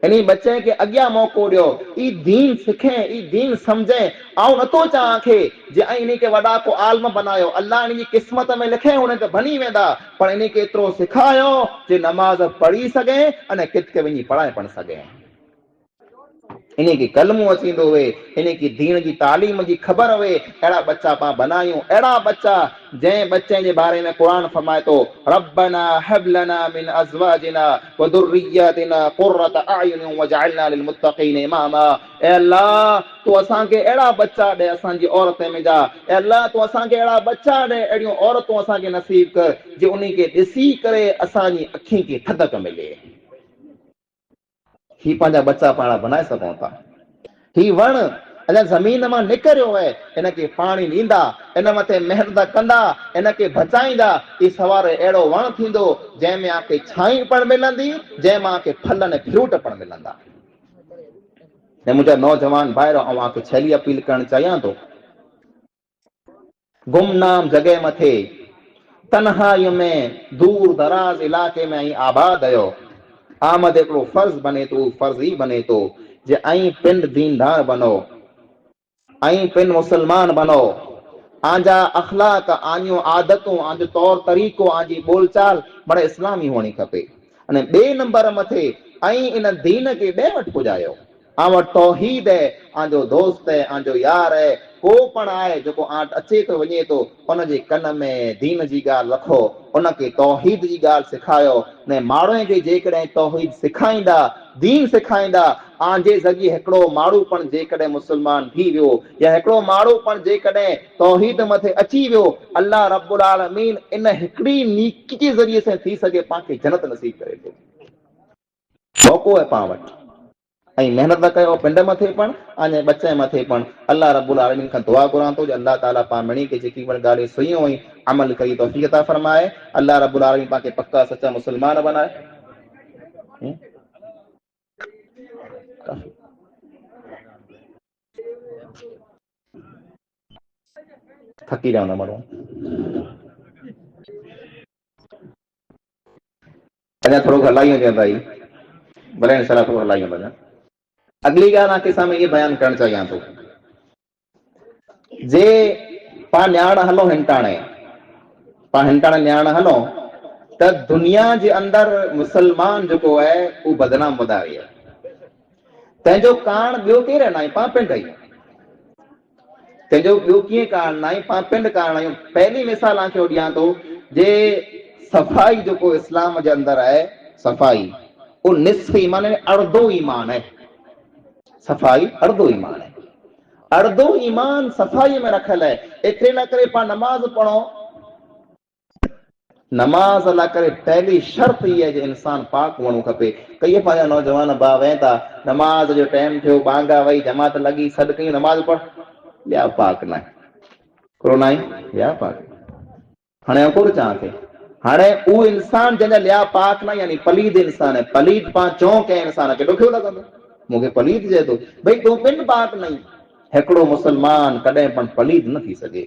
इन्हीं बच्चे के अॻियां मौक़ो ॾियो, ई दीन सिखे, ई दीन सम्झे। ऐं नथो चाहियां खे जे ऐं इन खे वॾा को आलम बनायो, अल्लाह इन जी क़िस्मत में लिखे हुन ते बनी वेंदा, पर इन खे एतिरो सिखायो जे नमाज़ पढ़ी सघे अने किथे के वञी पढ़ाए पण सघे, इन खे कलमो अचींदो हुए, इन खे दीन जी तालीम जी ख़बर हुए। अहिड़ा बच्चा पाण बनायूं, अहिड़ा बच्चा जंहिं बच्चे जे बारे में क़ुरान फरमाए थो, रब्बना हब लना मिन अज़वाजिना व दुर्रियतिना क़ुर्रत अयुन वजअलना लिलमुत्तक़ीन इमामा। ए अल्लाह तू असांखे अहिड़ा बच्चा ॾे असांजी औरत में जा, ए अल्लाह तू असांखे अहिड़ा बच्चा ॾे, अहिड़ियूं औरतूं असांखे नसीब कर जे उन खे ॾिसी करे असांजी अखियुनि खे थधक मिले। ही पंहिंजा बच्चा पाण बनाए सघूं था। ही वण अञा ज़मीन मां निकिरियो आहे, इनखे पाणी ॾींदा, इन मथे महिनत कंदा, इनखे बचाईंदा, ई सवारे अहिड़ो वण थींदो जंहिंमें आके छाई पण मिलंदी, जंहिंमां आके फल ऐं फ्रूट पण मिलंदा। ऐं मुंहिंजा नौजवान भाइर, ऐं आके छेली अपील करणु चाहियां थो, गुमनाम जॻह मथे तन्हाईअ में दूर दराज इलाइक़े में ऐं आबाद आहियो, आमद हिकिड़ो फर्ज़ बने थो, फर्ज़ ई बने थो जे ऐं पिंड दीनदार बनो, ऐं पिंड मुसलमान बनो, आंजा अखलाक, आंजियूं आदतूं, आंजो तौर तरीक़ो, आंजी बोलचाल बड़े इस्लामी हुअणी खपे। अने ॿिए नंबर मथे ऐं इन दीन खे ॿिए वटि पुॼायो। आं वटि तौहीद आहे, आंजो दोस्त आहे, आंजो यार आहे, को पण आहे जेको अचे थो वञे थो, उनजे कन में दीन जी ॻाल्हि रखो, उनखे तौहीद जी ॻाल्हि सेखारियो। ने माण्हुनि खे जेकॾहिं तौहीद सेखारींदा, दीन सेखारींदा, आंजे ज़रिए हिकिड़ो माण्हू पण जेकॾहिं मुस्लमान थी वियो, या हिकिड़ो माण्हू पण जेकॾहिं तौहीद मथे अची वियो, अल्लाह रब्बुल आलमीन इन हिकिड़ी नीकी जे ज़रिए सां थी सघे पाण खे जन्नत नसीब करे थो। मौक़ो आहे पाण वटि, ऐं महिनत कयो पिंड मथे पण ऐं बचे मथे पण। अल्लाह रब्बुल आलमीन खां दुआ घुरां थो, अल्लाह ताला पाण मणी खे जेकी पण ॻाल्हियूं सुयूं हुई अमल कई तौफ़ीक़ अता फरमाए। अल्लाह रब्बुल आलमीन पाण खे पक्का सच्चा मुस्लमान बनाए। थकी जाओ ना माण्हू, अञा थोरो हलायूं थिया भाई, भले इंशाल्लाह थोरो हलायूं था। अगली ॻाल्हि आके साम्हूं ये बयान करणु चाहियां थो, जे पाण न्याण हलो हिमटाणे, पाण हिमटाणे न्याण हलो त दुनिया जे अंदरि मुसलमान जेको आहे उहो बदनाम वधारे आहे। तंहिंजो कारण ॿियो केरु न आहे, पाण पिंड आहियूं। तंहिंजो ॿियो कीअं कारण आहे, पाण पिंड कारण आहियूं। पहली मिसाल आंखे ॾियां थो, जे सफ़ाई जेको इस्लाम जे अंदरि आहे, सफ़ाई उहो निस्फ़ ईमान आहे, अर्धो ईमान आहे। सफ़ाई अर्धो ईमान आहे, अर्धो ईमान सफ़ाई में रखियल आहे। एतिरे लाइ करे पाण नमाज़ पढ़ो, नमाज़ लाइ करे पहली शर्त इहा आहे, इंसान पाक हुअणो खपे। कई पंहिंजा नौजवान भाउ वेह था, नमाज़ जो टाइम थियो, बांगा वई, जमात लॻी, सॾु कई, नमाज़ पढ़, ॿिया पाक न आहे, कोरोना आई ॿिया पाक। हाणे कोन चवां थी, हाणे उहो इंसान जंहिंजा लिया पाक न, यानी पलीद इंसान आहे। पलीद पाण चऊं कंहिं इंसान खे ॾुखियो लॻंदो, मूंखे पलीद चए थो, भई तूं पिंड पाक न आहीं। हिकिड़ो मुसलमान कॾहिं पण पलीद न थी सघे,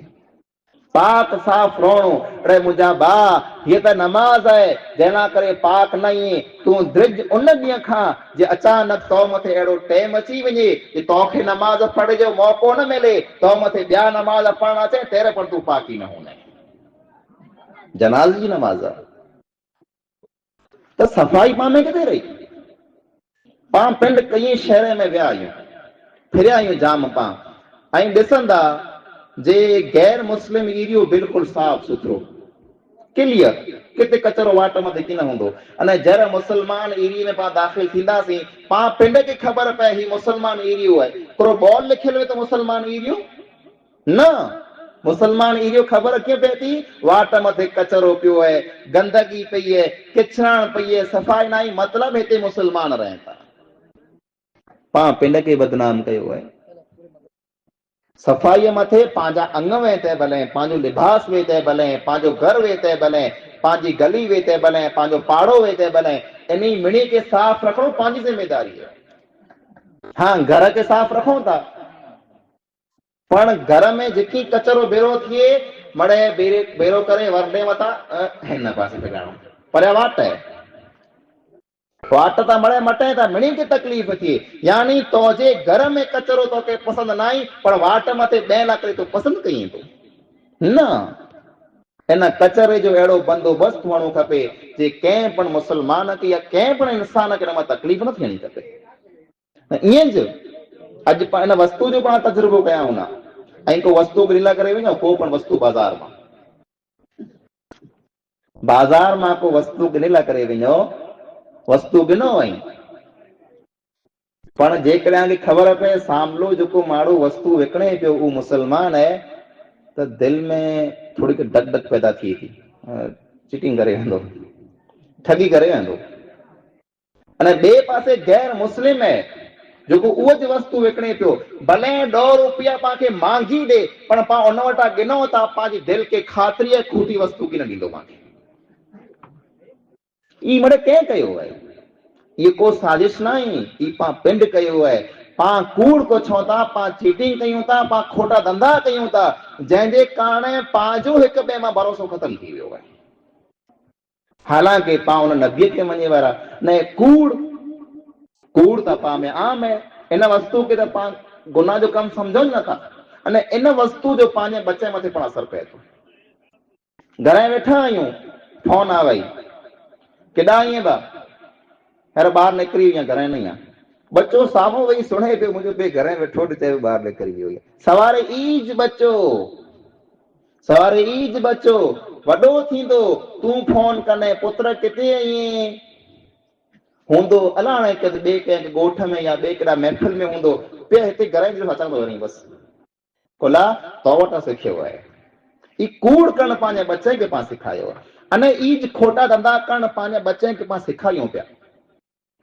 पाक साफ़ रहणो। अरे मुंहिंजा भाउ, हीअ त नमाज़ आहे, जंहिं करे पाक न आहीं। तूं द्रिज उन ॾींहं खां जे अचानक तो मथे अहिड़ो टाइम अची वञे कि तोखे नमाज़ पढ़ जो मौक़ो न मिले, तो मथे ॿिया नमाज़ पढ़ण अचे, तेरे पर तूं पाकी न हूंदे। जनाज़ जी नमाज़ आहे त सफ़ाई पाण में किथे रही। पाण पिंड कई शहर में विया आहियूं, फिरिया आहियूं जाम पाण, ऐं ॾिसंदा जे गैर मुस्लिम एरियो बिल्कुलु साफ़ सुथरो क्लियर, किथे कचरो वाट मथे की न हूंदो। अने जर मुसलमान एरिया में पाण दाख़िल थींदासीं, पाण पिंड खे ख़बर पए ही मुसलमान एरियो आहे, थोरो बॉल लिखियल हुए त मुसलमान एरियो न, मुसलमान एरियो ख़बर कीअं पए थी, वाट मथे कचरो पियो आहे, गंदगी पई आहे, किचराण पई आहे, सफ़ाई न आहे, मतिलबु हिते मुसलमान रहनि था। पाण पिंड खे बदनाम कयो आहे। सफ़ाईअ मथे पंहिंजा अंग वेते भले, पंहिंजो लिबास वेते भले, पंहिंजो घर वेते भले, पंहिंजी गली वेते भले, पंहिंजो पाड़ो वेते भले, इन मिणी खे साफ़ रखणो पंहिंजी ज़िमेदारी आहे। हाँ, घर खे साफ़ रखूं था, पण घर में जेकी कचरो भेरो थिए, मड़े भेरो करे वरदे मथां हिन पासे लॻाइणो, पर वाट आहे। वाट था मड़े मटे था मिणी खे तकलीफ़ थिए, यानी तोजे घर में कचरो तोखे पसंदि न आई पर वाट मथे ॿिए लाइ करे तूं पसंदि कई थो न। इन कचरे जो अहिड़ो बंदोबस्तु हुअणो खपे जे कंहिं पिणु मुस्लमान खे या कंहिं पिणु इंसान खे हिन मां तकलीफ़ न थियणी खपे। ईअं ज अॼु इन वस्तु जो पाण तजुर्बो कयूं न, ऐं को वस्तु गिला करे वञो, को पिणु वस्तु बाज़ार मां को वस्तु गिला करे वञो, वस्तु गिनो वई पण जेकॾहिं ख़बर पए सामलो जेको माण्हू वस्तु विकिणे पियो उहो मुस्लमान आहे त दिलि में थोड़ी धक धक पैदा थिए थी, चीटिंग करे वेंदो, ठगी करे वेंदो। अने ॿिए पासे गैर मुस्लिम आहे जेको उहो ज वस्तु विकिणे पियो, भले 100 रुपया पाण खे महांगी ॾे पण पाण उन वटां गिनो था, पंहिंजी दिलि खे ख़ातिरी खूटी वस्तु की न ॾींदो पाण खे। ई मड़े कंहिं कयो आहे? ये को साजिश न आहे, ई पाण पिंड कयो आहे, पाण कूड़ को छो था, पाण चीटिंग कयूं था, पाण खोटा धंधा कयूं था, जंहिंजे कारण पंहिंजो हिकु ॿिए मां भरोसो ख़तम थी वियो आहे। हालांकि पाण उन नबीअ खे मञे वारा न, कूड़ त पाण में आम है, इन वस्तु खे त पाण गुनाह जो कमु सम्झूं नथा, अने इन वस्तु जो पंहिंजे बचे मथे पण असर पए थो। घर वेठा आहियूं, फोन आ वई, केॾा ईअं बा अरे ॿाहिरि निकिरी वई, घर नहीं आहे, बच्चो साम्हूं वेही सुणे पियो, मुंहिंजो पे घर वेठो ॾिठे ॿाहिरि निकिरी वियो। सवारे ईज बच्चो, सवारे ईज बच्चो, वॾो थींदो तूं फोन कने पुत्र किथे आहीं हूंदो अलाणे के ॿिए कंहिं ॻोठ में या ॿिए केॾा महफ़िल में हूंदो, पे हिते घर जो अचंदो वञी बसि कुला तो वटां सिखियो आहे। ई कूड़ करणु पंहिंजे बच्चे खे पाण सेखारियो आहे, अने ईज खोटा धंधा करणु पंहिंजे बच्चे खे पाण सेखारियूं पिया।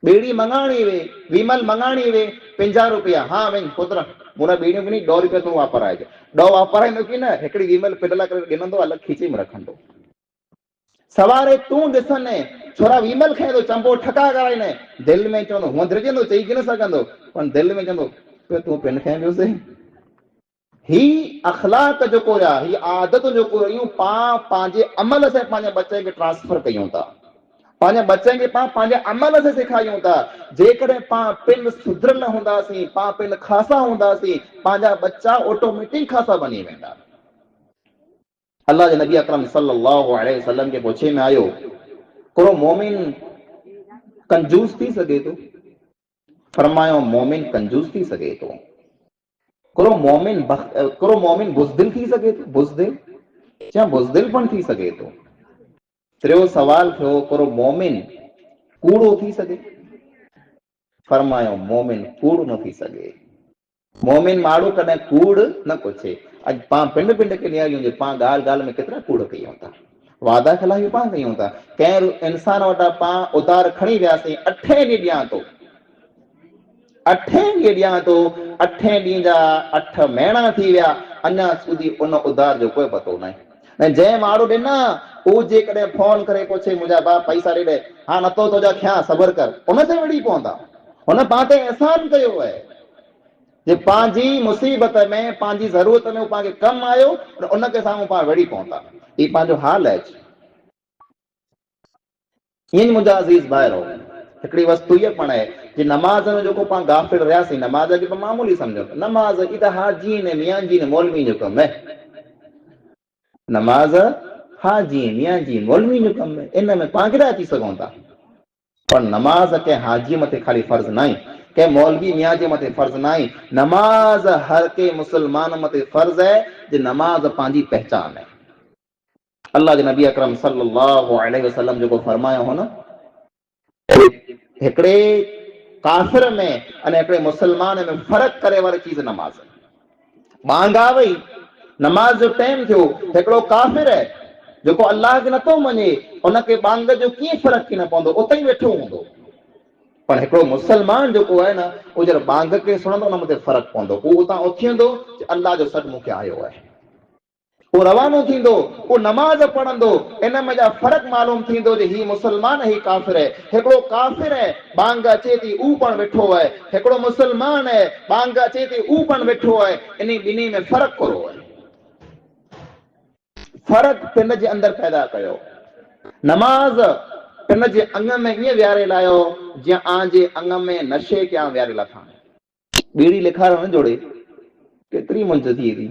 बेड़ी मंगाणी वे, विमल मंगाणी वे, 50 रुपया, हाँ वञ पुत्र मुना बेड़ियों की 100 रुपया तूं वापराइजो, 100 वापराईंदो की न, हिकिड़ी विमल पिडला करे ॾिनंदो, अलॻि खीचे में रखंदो। सवारे तूं ॾिसने छोरा विमल खाए तो चंबो ठका कराइने, दिलि में चवंदो हुअं द्रिजंदो, चई की न सघंदो, पण दिलि में चवंदो तूं पिन खाए पियो सही। ही अखलाक जेको आहे, ही आदत जेको आहियूं पाण पंहिंजे अमल से पंहिंजे बच्चे खे ट्रांसफर कयूं था, पंहिंजे बच्चे खे पाण पंहिंजे अमल से सेखारियूं था। जेकॾहिं पाण पिन सुधरियल हूंदासीं, पाण पिन ख़ासा हूंदासीं, पंहिंजा बच्चा ऑटोमेटिक ख़ासा बनी वेंदा। अल्लाह जे नबी अकरम सल्लल्लाहु अलैहि वसल्लम के पूछे में आयो, को मोमिन कंजूस थी सके तो? फरमायो मोमिन कंजूस थी सके तो। को मोमिन बुज़दिल थी सके तो? बुज़दिल क्या बुज़दिल पण थी सके तो? टियों सवाल थियो, को मोमिन कूड़ो थी सके? फरमायो मोमिन कूड़ न थी सके। मोमिन माण्हू कॾहिं कूड़ न पुछे। अॼु पाण पिंड पिंड के नियारियूं, पाण ॻाल्हि ॻाल्हि में केतिरा कूड़ कयूं था, वादा खिलाफ़ी पाण कयूं था। कंहिं इंसान वटां पाण उधार खणी वियासीं, 8 ॾींहं ॾियां थो, 8 ॾींहं ॾियां थो, 8 ॾींहं जा 8 महीना थी विया, अञा સુધી उन उधार जो कोई पतो न आहे। ऐं जंहिं माण्हू ॾिना उहो जेकॾहिं फोन करे पुछे मुंहिंजा भाउ पैसा ॾे, हा नथो तुंहिंजा थिया सबर कर, उन ते विड़ी पवंदा। हुन पाण ते एहसान कयो आहे, जे पंहिंजी मुसीबत में पंहिंजी ज़रूरत में पाण खे कमु आयो, उनखे साम्हूं पाण विड़ी पवंदा। ही पंहिंजो हाल आहे। ईअं मुंहिंजा अज़ीज़ भाइरो, हिकिड़ी वस्तु इहा पण आहे कि नमाज़ में जेको पाण गाफ़िल रहियासीं, नमाज़ खे पाण मामूली सम्झो, नमाज़ ई त हाजी ने मियां जी ने मौलवी जो कमु आहे। नमाज़ हाजी मियां जी मौलवी जो कमु आहे, इन में पाण केॾा अची सघूं था। पर नमाज़ कंहिं हाजी मथे खाली फर्ज़ न आहे, कंहिं मौलवी मियां जे मथे फर्ज़ न आहे। नमाज़ हर के मुसलमान मथे फर्ज़ है, जे नमाज़ पंहिंजी पहचान है। अल्लाह जे नबी अकरम सल्लल्लाहु अलैहि वसल्लम जेको फरमायो हो न, हिकिड़े काफ़िर में अने हिकिड़े मुसलमान में फ़र्क़ु करे वारी चीज़ नमाज़। बांग आ वई, नमाज़ जो टाइम थियो, हिकिड़ो काफ़िर है जेको अल्लाह खे नथो मञे, उनखे बांग जो कीअं फ़र्क़ु न पवंदो, उते ई वेठो हूंदो। पर हिकिड़ो मुसलमान जेको आहे न, उहो जॾहिं बांग खे सुणंदो, उन मथे फ़र्क़ु पवंदो, उहो उतां उथींदो, अल्लाह जो सॾु मूंखे आयो आहे। वो रवानो थींदो, वो नमाज पढ़ंदो, इन में जा फ़र्क़ु मालूम थींदो जे ही मुसलमान ही काफ़िर है। हिकिड़ो काफ़िर है, बांग अचे थी ऊ पण वेठो आहे, हिकिड़ो मुसलमान है, बांग अचे थी ऊ पण वेठो आहे, इन ॿिन्ही में फ़र्क़ु करो आहे। फ़र्क़ु पिंड जे अंदरि पैदा कयो। नमाज़ पिन जे अंग में ईअं वियारे लायो जीअं आं जे अंग में नशे कयां वियारे लथा। बीड़ी लिखार न जोड़े केतिरी मुंझ थी थी,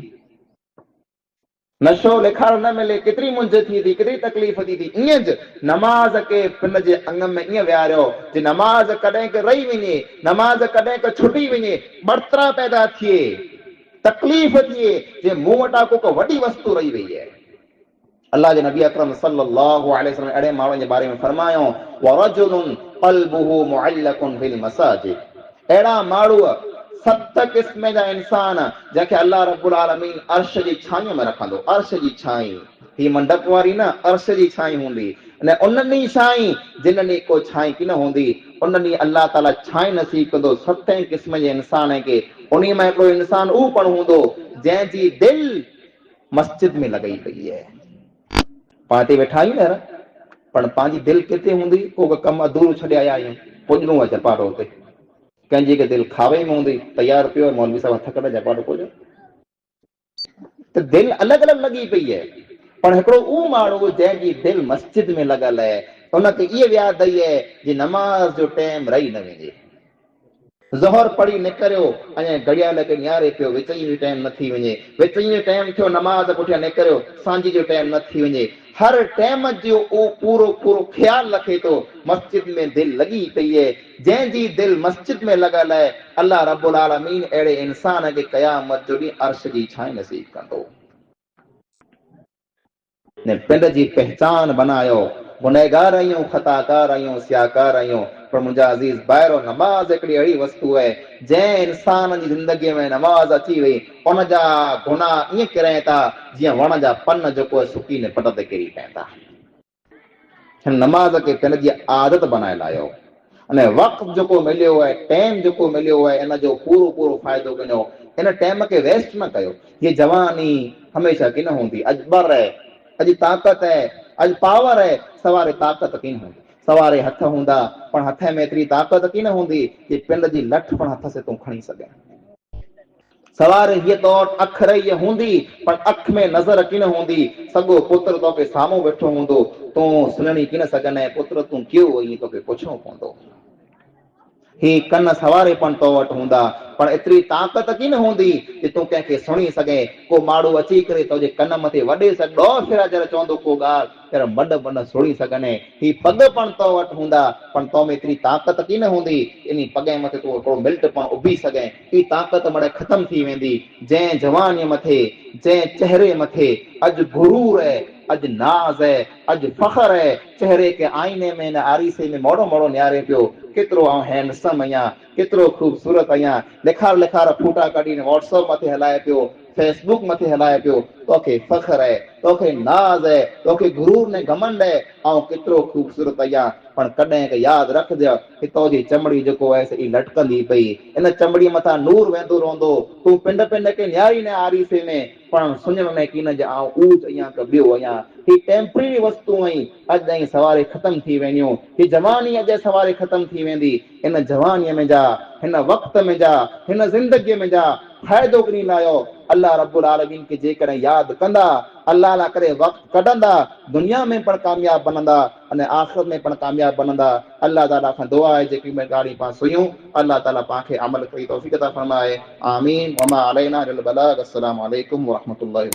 नशो लिखार न मिले केतिरी मुंझ थी थी, केतिरी तकलीफ़ थी थी। ईअं ज नमाज़ के पिन जे अंग में ईअं वियारियो जे नमाज़ कॾहिं के रही वञे, नमाज़ कॾहिं के छुटी वञे, बड़तरा पैदा थिए, तकलीफ़ थिए जे मूं वटां को वॾी वस्तु रही वई आहे। अल्लाह जे नबी अकरम सल्लल्लाहु अलैहि वसल्लम अहिड़े माण्हुनि जे बारे में फरमायो वरजुलुन क़ल्बुहु मुअल्लकुन बिल मसाजिद, अहिड़ा माण्हू 7 क़िस्म जा इंसान जंहिंखे अल्लाह रब्बुल आलमीन अर्श जी छांव में रखंदो। अर्श जी छांव, ही मंडप वारी न, अर्श जी छांव हूंदी। अने उन ॾींहुं छांव जिन ॾींहुं को छांव की न हूंदी, उन ॾींहुं अल्लाह ताला छांव नसीब कंदो 7 क़िस्म जे इंसान खे। उन में हिकिड़ो इंसान उहो पण हूंदो जंहिंजी दिलि मस्जिद में लॻई पई आहे। पाण हिते वेठा आहियूं यार, पर पंहिंजी दिलि किथे हूंदी? को कमु अधूरो छॾे आया आहियूं, पुॼणो आहे जपाड़ो हुते, कंहिंजी के दिलि खावे में हूंदी, तयारु पियो मौलवी साहिब हथ कढ जपाड़ो पुॼो, त दिलि अलॻि अलॻि लॻी पई आहे। पर हिकिड़ो उहो माण्हू जंहिंजी दिलि मस्जिद में लॻल आहे, उनखे इहा यादि आई आहे जे नमाज़ जो टाइम रही न वञे। ज़ोहर पढ़ी निकिरियो, अञा घड़ियाल खे निहारे पियो, विचई जो टाइम न थी वञे, विचई जो टाइम थियो, नमाज़ पुठियां निकिरियो, सांझी जो टाइम न थी वञे। हर टाइम जो उहो पूरो पूरो ख़्यालु रखे थो मस्जिद में दिलि लॻी पई आहे। जंहिंजी दिलि मस्जिद में लॻल आहे, अल्लाह रब्बुल आलमीन अहिड़े इंसान खे क़यामत जो ॾींहुं अर्श जी छांव नसीब कंदो। पिंड जी पहचान बनायो, गुनहगार आहियूं, ख़ताकार आहियूं, सियाकार आहियूं, पर मुंहिंजा अज़ीज़ भाइरो, नमाज़ हिकिड़ी अहिड़ी वस्तु आहे जंहिं इंसान जी ज़िंदगीअ में नमाज़ अची वई, उनजा गुनाह ईअं किरनि था जीअं वण जा पन जेको आहे सुकी ने पट ते किरी पवनि था। हिन नमाज़ खे पिन जी आदत बनाए लायो, अने वक़्तु जेको मिलियो आहे, टाइम जेको मिलियो आहे, इन जो पूरो पूरो फ़ाइदो कयो। इन टाइम खे वेस्ट न कयो। ये जवानी हमेशह की न हूंदी, अॼु बर आहे, अॼु ताक़त है, अॼु पावर है, सवारे ताक़त की न हूंदी। सवारे हथ हूंदा, पर हथ में एतिरी ताक़त की न हूंदी कि पिंड जी लठ पण हथ से तूं खणी सघे। सवारे हीअ तो अख रही हूंदी, पर अख में नज़र की न हूंदी। सॻो पुत्र तोखे साम्हूं वेठो हूंदो, तूं सुञाणी की न सघंदे, पुत्र तूं कीअं ईअं तोखे पुछणो पवंदो। ही कन सवारे पण तो वटि हूंदा, पर एतिरी ताक़त की न हूंदी कि तूं कंहिंखे सुणी सघे। को माण्हू अची करे तुंहिंजे कन मथे वॾे सघंदो फिरा जरा चवंदो को ॻाल्हि पर मड बन सुणी सघंदे। ही पग पण तो वटि हूंदा, पर तो में एतिरी ताक़त की न हूंदी इन पग मथे तूं हिकिड़ो मिल्ट पण उभी सघे। ही ताक़त मड़े ख़तम थी वेंदी। जंहिं जवानीअ मथे, जंहिं चेहरे मथे अॼु गुरूर है, अॼु नाज़ है, अॼु फ़ख्र है, चेहरे के आईने में न आरीसे में मोड़ो मोड़ो निहारे पियो, केतिरो हैंडसम आहियां, केतिरो ख़ूबसूरत आहियां, लिखार लिखार फूटा कढी व्हाट्सएप मथे हलाए पियो, फेसबुक मथे हलाए पियो, तोखे फ़ख्र है, तोखे नाज़ है, तोखे गुरूर ने घमंड है, ऐं केतिरो ख़ूबसूरत आहियां। पर कॾहिं के यादि रखजो कि तुंहिंजी चमड़ी जेको आहे सी लटकंदी पई, इन चमड़ी मथां नूर वेंदो रहंदो। तूं पिंड पिंड के निहारी न आरीसे में, पण सुञण में की न जे आउं ऊच आहियां त ॿियो आहियां। ही टेम्परेरी वस्तू आहिनि, अॼु ताईं सवारे ख़तम थी वेंदियूं। ही जवानी अॼु सवारे ख़तम थी वेंदी। इन जवानीअ में जा, हिन वक़्त में जा, हिन ज़िंदगीअ में जा फ़ाइदो खणी लायो। अल्लाह रब्बुल आलमीन खे जेकॾहिं यादि कंदा, अल्लाह लाइ करे वक़्तु कढंदा, दुनिया में पण कामयाब बनंदा अने आख़िरत में पण कामयाब बनंदा। अल्लाह ताला खां दुआ आहे जेकी मैं ॻाल्हि पाण सुनियूं, अल्लाह ताला पाण खे अमल करी तौफ़ीक़ अता फरमाए। आमीन। वमा अलैना इल्लल बलाग। अस्सलामु अलैकुम व रहमतुल्लाहि।